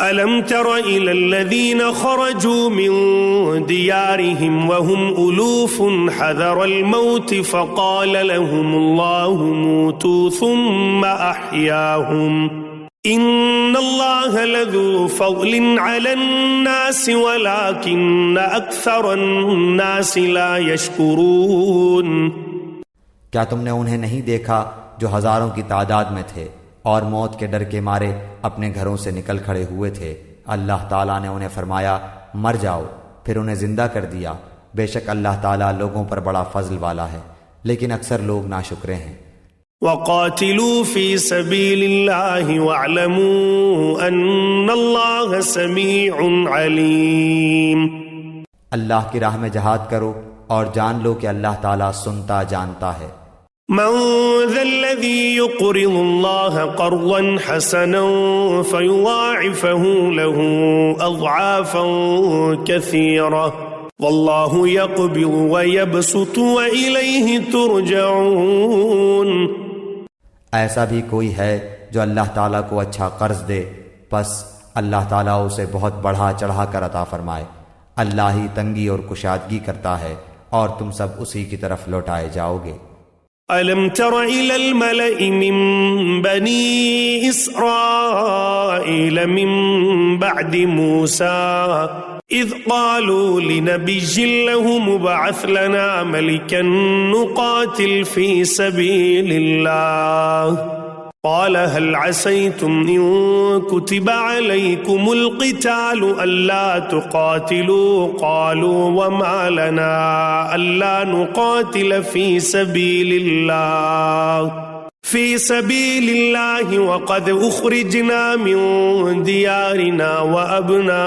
ألم تر إلى الذين خرجوا من ديارهم وهم ألوف حذر الموت فقال لهم الله موتوا ثم أحياهم إن الله لذو فضل على الناس ولكن أكثر الناس لا يشكرون۔ کیا تم نے انہیں نہیں دیکھا جو ہزاروں کی تعداد میں تھے اور موت کے ڈر کے مارے اپنے گھروں سے نکل کھڑے ہوئے تھے؟ اللہ تعالیٰ نے انہیں فرمایا مر جاؤ، پھر انہیں زندہ کر دیا۔ بے شک اللہ تعالیٰ لوگوں پر بڑا فضل والا ہے، لیکن اکثر لوگ ناشکرے ہیں۔ وَقَاتِلُوا فِي سَبِيلِ اللَّهِ وَاعْلَمُوا أَنَّ اللَّهَ سَمِيعٌ عَلِيمٌ۔ اللہ کی راہ میں جہاد کرو اور جان لو کہ اللہ تعالیٰ سنتا جانتا ہے۔ من ذا الذي يقرض الله قرضا حسنا فيضاعفه له أضعافا كثيرة والله يقبض ويبسط وإليه ترجعون۔ ایسا بھی کوئی ہے جو اللہ تعالیٰ کو اچھا قرض دے، پس اللہ تعالیٰ اسے بہت بڑھا چڑھا کر عطا فرمائے۔ اللہ ہی تنگی اور کشادگی کرتا ہے اور تم سب اسی کی طرف لوٹائے جاؤ گے۔ ألم تر إلى الملأ من بني إسرائيل من بعد موسى إذ قالوا لنبي له مبعث لنا ملكا نقاتل في سبيل الله قال هل عسيتم إن كتب عليكم القتال ألا تقاتلوا قالوا وما لنا ألا نقاتل في سبيل الله وقد أخرجنا من ديارنا وأبنائنا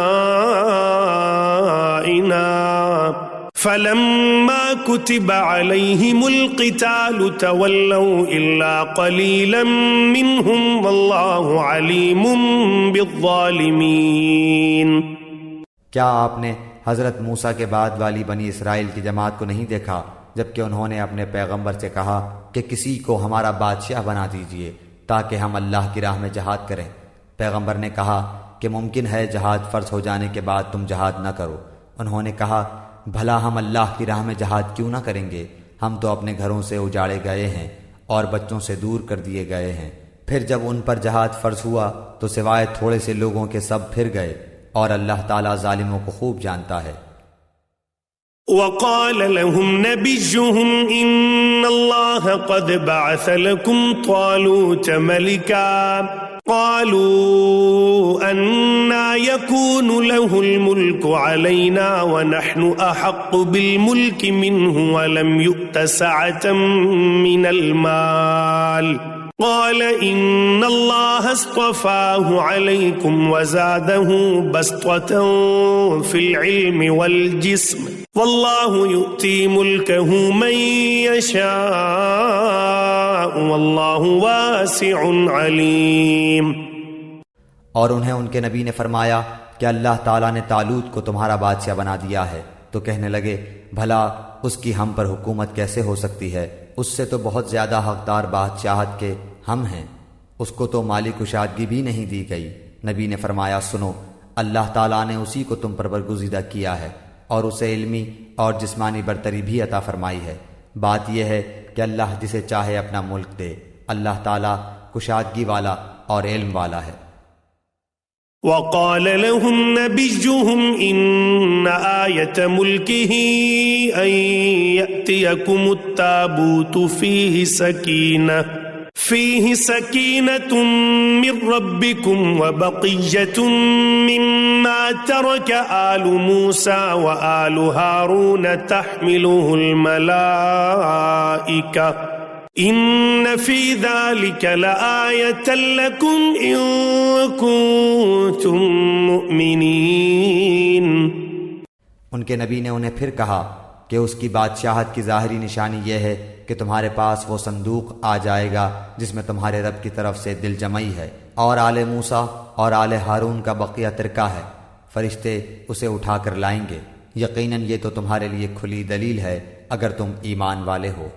فلما كتب عليهم القتال تولوا إلا قليلا منهم والله عليم بالظالمين۔ کیا آپ نے حضرت موسیٰ کے بعد والی بنی اسرائیل کی جماعت کو نہیں دیکھا جبکہ انہوں نے اپنے پیغمبر سے کہا کہ کسی کو ہمارا بادشاہ بنا دیجئے تاکہ ہم اللہ کی راہ میں جہاد کریں؟ پیغمبر نے کہا کہ ممکن ہے جہاد فرض ہو جانے کے بعد تم جہاد نہ کرو۔ انہوں نے کہا بھلا ہم اللہ کی راہ میں جہاد کیوں نہ کریں گے؟ ہم تو اپنے گھروں سے اجاڑے گئے ہیں اور بچوں سے دور کر دیے گئے ہیں۔ پھر جب ان پر جہاد فرض ہوا تو سوائے تھوڑے سے لوگوں کے سب پھر گئے، اور اللہ تعالیٰ ظالموں کو خوب جانتا ہے۔ وقال لهم نبيهم إن الله قد بعث لكم طالوت ملكا قالوا أنا يكون له الملك علينا ونحن أحق بالملك منه ولم يؤت سعة من المال قال إن الله اصطفاه عليكم وزاده بسطة في العلم والجسم والله يؤتي ملكه من يشاء والله واسع عليم۔ اور انہیں ان کے نبی نے فرمایا کہ اللہ تعالیٰ نے طالوت کو تمہارا بادشاہ بنا دیا ہے، تو کہنے لگے بھلا اس کی ہم پر حکومت کیسے ہو سکتی ہے؟ اس سے تو بہت زیادہ حقدار بادشاہت کے ہم ہیں، اس کو تو مالی کشادگی بھی نہیں دی گئی۔ نبی نے فرمایا سنو، اللہ تعالیٰ نے اسی کو تم پر برگزیدہ کیا ہے اور اسے علمی اور جسمانی برتری بھی عطا فرمائی ہے۔ بات یہ ہے کہ اللہ جسے چاہے اپنا ملک دے، اللہ تعالیٰ کشادگی والا اور علم والا ہے۔ وقال لهم نبيهم إن آية ملكه أن يأتيكم التابوت فيه سكينة من ربكم وبقية مما ترك آل موسى وآل هارون تحمله الملائكة إن في ذلك لآية لكم إن كنتم مؤمنين۔ ان کے نبی نے انہیں پھر کہا کہ اس کی بادشاہت کی ظاہری نشانی یہ ہے کہ تمہارے پاس وہ صندوق آ جائے گا جس میں تمہارے رب کی طرف سے دل جمعی ہے، اور آل موسیٰ اور آل ہارون کا بقیہ ترکہ ہے، فرشتے اسے اٹھا کر لائیں گے۔ یقیناً یہ تو تمہارے لیے کھلی دلیل ہے اگر تم ایمان والے ہو۔